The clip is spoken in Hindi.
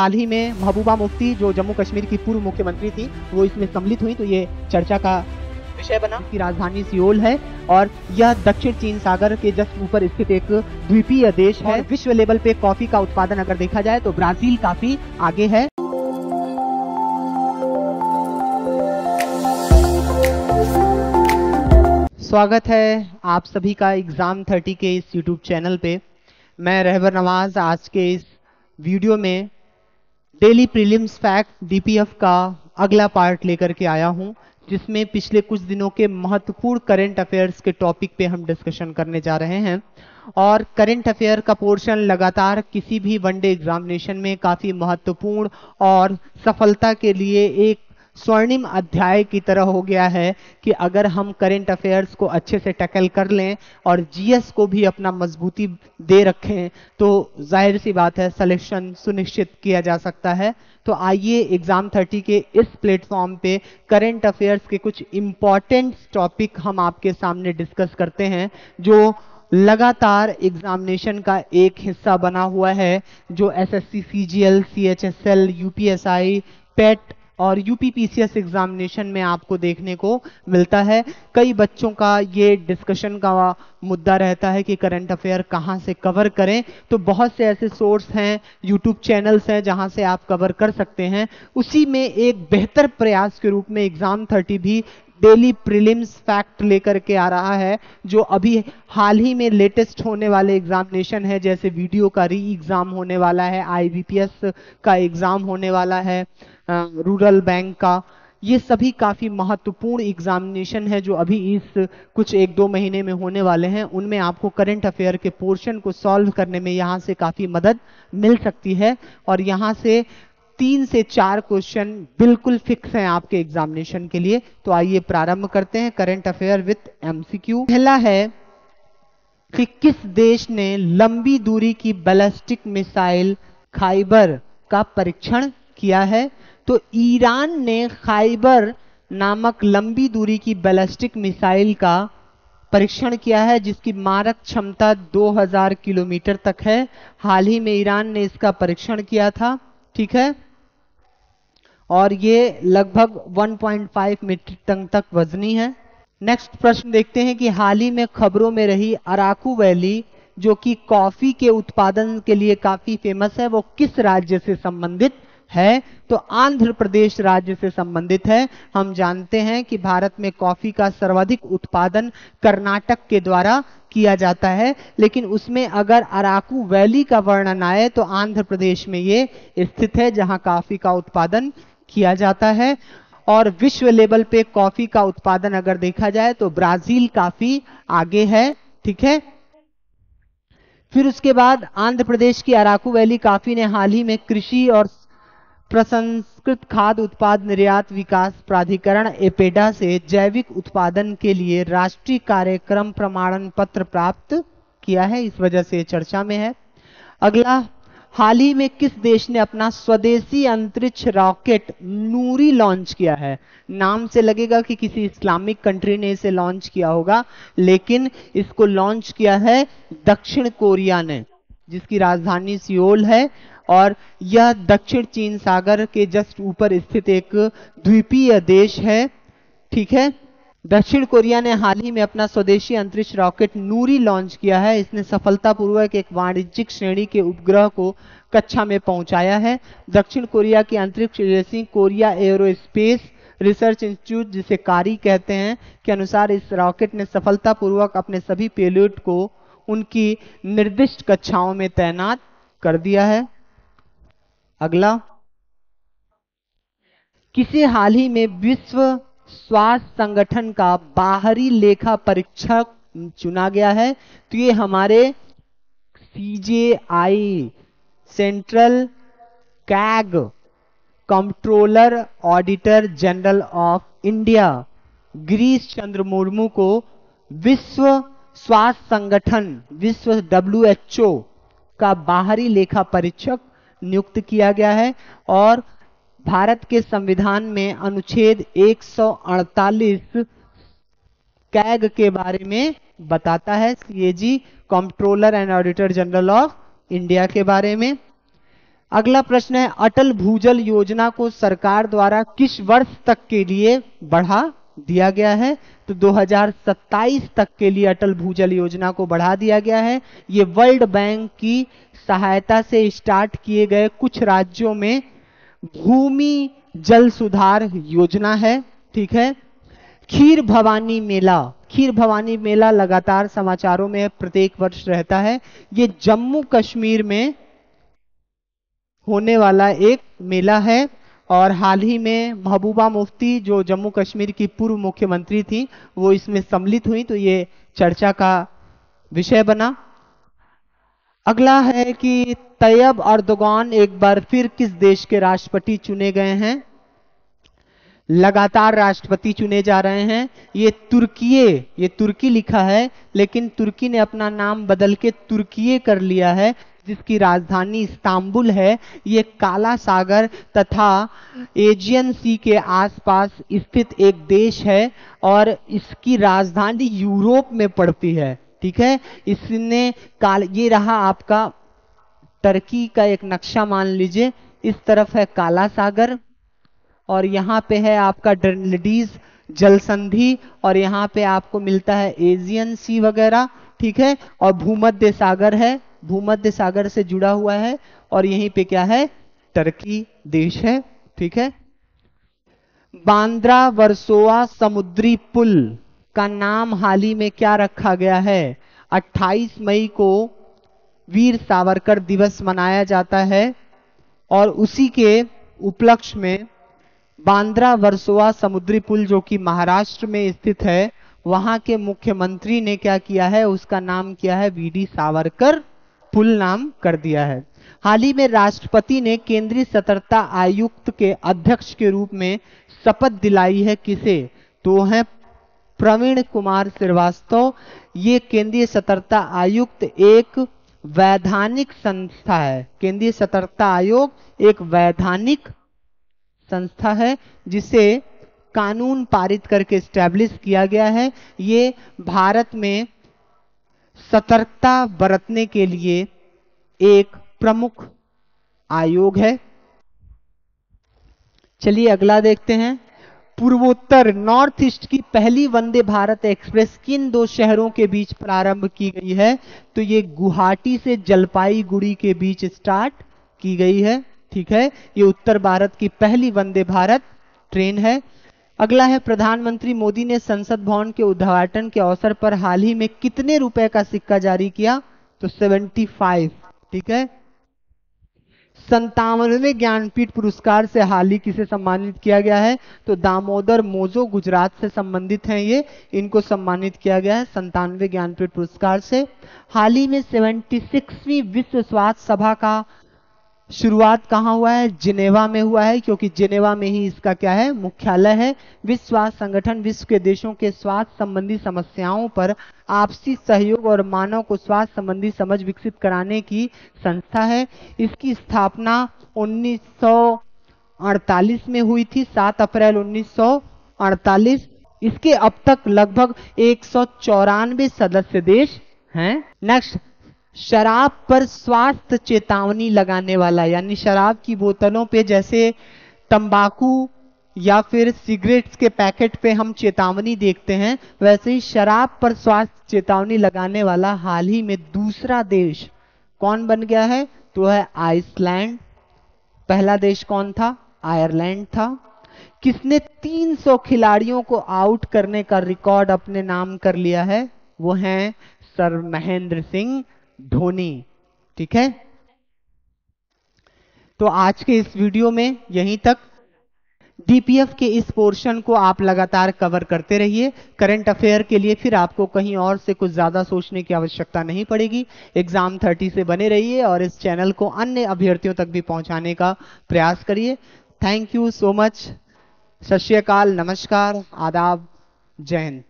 हाल ही में महबूबा मुफ्ती जो जम्मू कश्मीर की पूर्व मुख्यमंत्री थी वो इसमें सम्मिलित हुई, तो ये चर्चा का विषय बना। इसकी राजधानी सियोल है और यह दक्षिण चीन सागर के जस्ट ऊपर स्थित एक द्वीपीय देश है। विश्व लेवल पे कॉफी का उत्पादन अगर देखा जाए तो ब्राजील काफी आगे है। स्वागत है आप सभी का एग्जाम 30 के इस यूट्यूब चैनल पे। मैं रहबर नवाज आज के इस वीडियो में डेली प्रीलिम्स फैक्ट डीपीएफ का अगला पार्ट लेकर के आया हूं, जिसमें पिछले कुछ दिनों के महत्वपूर्ण करंट अफेयर्स के टॉपिक पे हम डिस्कशन करने जा रहे हैं। और करंट अफेयर का पोर्शन लगातार किसी भी वनडे एग्जामिनेशन में काफी महत्वपूर्ण और सफलता के लिए एक स्वर्णिम अध्याय की तरह हो गया है कि अगर हम करंट अफेयर्स को अच्छे से टैकल कर लें और जीएस को भी अपना मजबूती दे रखें तो जाहिर सी बात है सिलेक्शन सुनिश्चित किया जा सकता है। तो आइए एग्जाम 30 के इस प्लेटफॉर्म पे करंट अफेयर्स के कुछ इंपॉर्टेंट टॉपिक हम आपके सामने डिस्कस करते हैं, जो लगातार एग्जामिनेशन का एक हिस्सा बना हुआ है, जो एसएससी सीजीएल, सीएचएसएल, यूपीएसआई, पेट और यूपीपीसीएस एग्जामिनेशन में आपको देखने को मिलता है। कई बच्चों का ये डिस्कशन का मुद्दा रहता है कि करंट अफेयर कहाँ से कवर करें, तो बहुत से ऐसे सोर्स हैं, यूट्यूब चैनल्स हैं जहां से आप कवर कर सकते हैं। उसी में एक बेहतर प्रयास के रूप में एग्जाम 30 भी डेली प्रीलिम्स फैक्ट लेकर के आ रहा है, जो अभी हाल ही में लेटेस्ट होने वाले एग्जामिनेशन है, जैसे वीडियो का री एग्जाम होने वाला है, आईबीपीएस का एग्जाम होने वाला है, रूरल बैंक का। ये सभी काफी महत्वपूर्ण एग्जामिनेशन है जो अभी इस कुछ 1-2 महीने में होने वाले हैं। उनमें आपको करंट अफेयर के पोर्शन को सॉल्व करने में यहाँ से काफी मदद मिल सकती है और यहाँ से 3 से 4 क्वेश्चन बिल्कुल फिक्स हैं आपके एग्जामिनेशन के लिए। तो आइए प्रारंभ करते हैं करंट अफेयर विथ एमसीक्यू। पहला है कि किस देश ने लंबी दूरी की बैलिस्टिक मिसाइल खाइबर का परीक्षण किया है? तो ईरान ने खाइबर नामक लंबी दूरी की बैलिस्टिक मिसाइल का परीक्षण किया है, जिसकी मारक क्षमता 2000 किलोमीटर तक है। हाल ही में ईरान ने इसका परीक्षण किया था, ठीक है, और ये लगभग 1.5 मीट्रिक टन तक वजनी है। नेक्स्ट प्रश्न देखते हैं कि हाल ही में खबरों में रही अराकू वैली, जो कि कॉफी के उत्पादन के लिए काफी फेमस है, वो किस राज्य से संबंधित है? तो आंध्र प्रदेश राज्य से संबंधित है। हम जानते हैं कि भारत में कॉफी का सर्वाधिक उत्पादन कर्नाटक के द्वारा किया जाता है, लेकिन उसमें अगर अराकू वैली का वर्णन आए तो आंध्र प्रदेश में ये स्थित है, जहां कॉफी का उत्पादन किया जाता है। और विश्व लेवल पे कॉफी का उत्पादन अगर देखा जाए तो ब्राजील काफी आगे है, ठीक है। फिर उसके बाद आंध्र प्रदेश की अराकू वैली कॉफी ने हाल ही में कृषि और प्रसंस्कृत खाद्य उत्पाद निर्यात विकास प्राधिकरण एपेडा से जैविक उत्पादन के लिए राष्ट्रीय कार्यक्रम प्रमाणन पत्र प्राप्त किया है, इस वजह से चर्चा में है। अगला, हाल ही में किस देश ने अपना स्वदेशी अंतरिक्ष रॉकेट नूरी लॉन्च किया है? नाम से लगेगा कि किसी इस्लामिक कंट्री ने इसे लॉन्च किया होगा, लेकिन इसको लॉन्च किया है दक्षिण कोरिया ने, जिसकी राजधानी सियोल है और यह दक्षिण चीन सागर के जस्ट ऊपर स्थित एक द्वीपीय देश है, ठीक है। दक्षिण कोरिया ने हाल ही में अपना स्वदेशी अंतरिक्ष रॉकेट नूरी लॉन्च किया है। इसने सफलतापूर्वक एक वाणिज्यिक श्रेणी के उपग्रह को कक्षा में पहुंचाया है। दक्षिण कोरिया की अंतरिक्ष agency Korea aerospace research institute, जिसे कारी कहते हैं, के अनुसार इस रॉकेट ने सफलतापूर्वक अपने सभी पेलोड को उनकी निर्दिष्ट कक्षाओं में तैनात कर दिया है। अगला, किसे हाल ही में विश्व स्वास्थ्य संगठन का बाहरी लेखा परीक्षक चुना गया है? तो ये हमारे CJI, central CAG controller auditor general of India Girish Chandra Murmu को विश्व स्वास्थ्य संगठन, विश्व WHO का बाहरी लेखा परीक्षक नियुक्त किया गया है। और भारत के संविधान में अनुच्छेद 148 कैग के बारे में बताता है, CAG controller and auditor general of India के बारे में। अगला प्रश्न है, अटल भूजल योजना को सरकार द्वारा किस वर्ष तक के लिए बढ़ा दिया गया है? तो 2027 तक के लिए अटल भूजल योजना को बढ़ा दिया गया है। ये वर्ल्ड बैंक की सहायता से स्टार्ट किए गए कुछ राज्यों में भूमि जल सुधार योजना है। ठीक है। खीर भवानी मेला, खीर भवानी मेला लगातार समाचारों में प्रत्येक वर्ष रहता है। ये जम्मू कश्मीर में होने वाला एक मेला है और हाल ही में महबूबा मुफ्ती जो जम्मू कश्मीर की पूर्व मुख्यमंत्री थी वो इसमें सम्मिलित हुई, तो ये चर्चा का विषय बना। अगला है कि तैयब अर्दोगान एक बार फिर किस देश के राष्ट्रपति चुने गए हैं? लगातार राष्ट्रपति चुने जा रहे हैं। ये तुर्की लिखा है लेकिन तुर्की ने अपना नाम बदल के तुर्कीये कर लिया है, जिसकी राजधानी इस्तांबुल है। ये काला सागर तथा एजियन सी के आसपास स्थित एक देश है और इसकी राजधानी यूरोप में पड़ती है। ठीक है। इसने ये रहा आपका टर्की का एक नक्शा, मान लीजिए इस तरफ है काला सागर और यहाँ पे है आपका डर्नेडीज जल संधि और यहाँ पे आपको मिलता है एजियन सी वगैरह। ठीक है। और भूमध्य सागर है, भूमध्य सागर से जुड़ा हुआ है और यहीं पे क्या है? टर्की देश है। ठीक है। बांद्रा वर्सोवा समुद्री पुल का नाम हाल ही में क्या रखा गया है? 28 मई को वीर सावरकर दिवस मनाया जाता है और उसी के उपलक्ष्य में बांद्रा वर्सोवा समुद्री पुल जो कि महाराष्ट्र में स्थित है, वहां के मुख्यमंत्री ने क्या किया है? उसका नाम किया है वीडी सावरकर पुल नाम कर दिया है। हाल ही में राष्ट्रपति ने केंद्रीय सतर्कता आयुक्त के अध्यक्ष के रूप में शपथ दिलाई है किसे? तो है प्रवीण कुमार श्रीवास्तव। ये केंद्रीय सतर्कता आयुक्त एक वैधानिक संस्था है। केंद्रीय सतर्कता आयोग एक वैधानिक संस्था है जिसे कानून पारित करके स्टैब्लिश किया गया है। ये भारत में सतर्कता बरतने के लिए एक प्रमुख आयोग है। चलिए अगला देखते हैं। पूर्वोत्तर नॉर्थ ईस्ट की पहली वंदे भारत एक्सप्रेस किन दो शहरों के बीच प्रारंभ की गई है? तो ये गुवाहाटी से जलपाईगुड़ी के बीच स्टार्ट की गई है। ठीक है। ये उत्तर भारत की पहली वंदे भारत ट्रेन है। अगला है, प्रधानमंत्री मोदी ने संसद भवन के उद्घाटन के अवसर पर हाल ही में कितने रुपए का सिक्का जारी किया? तो 75। ठीक है। 57वें ज्ञानपीठ पुरस्कार से हाल ही किसे सम्मानित किया गया है? तो दामोदर मोजो गुजरात से संबंधित हैं ये, इनको सम्मानित किया गया है 97वें ज्ञानपीठ पुरस्कार से। हाल ही में 76वीं विश्व स्वास्थ्य सभा का शुरुआत कहां हुआ है? जिनेवा में हुआ है, क्योंकि जिनेवा में ही इसका क्या है? मुख्यालय है। विश्व स्वास्थ्य संगठन विश्व के देशों के स्वास्थ्य संबंधी समस्याओं पर आपसी सहयोग और मानव को स्वास्थ्य संबंधी समझ विकसित कराने की संस्था है। इसकी स्थापना 1948 में हुई थी, 7 अप्रैल 1948। इसके अब तक लगभग 194 सदस्य देश हैं। नेक्स्ट, शराब पर स्वास्थ्य चेतावनी लगाने वाला, यानी शराब की बोतलों पे जैसे तंबाकू या फिर सिगरेट्स के पैकेट पे हम चेतावनी देखते हैं, वैसे ही शराब पर स्वास्थ्य चेतावनी लगाने वाला हाल ही में दूसरा देश कौन बन गया है? तो है आइसलैंड। पहला देश कौन था? आयरलैंड था। किसने 300 खिलाड़ियों को आउट करने का रिकॉर्ड अपने नाम कर लिया है? वो हैं सर महेंद्र सिंह धोनी। ठीक है। तो आज के इस वीडियो में यहीं तक। डीपीएफ के इस पोर्शन को आप लगातार कवर करते रहिए। करंट अफेयर के लिए फिर आपको कहीं और से कुछ ज्यादा सोचने की आवश्यकता नहीं पड़ेगी। एग्जाम 30 से बने रहिए और इस चैनल को अन्य अभ्यर्थियों तक भी पहुंचाने का प्रयास करिए। Thank you so much. सत श्री अकाल, नमस्कार, आदाब, जय हिंद।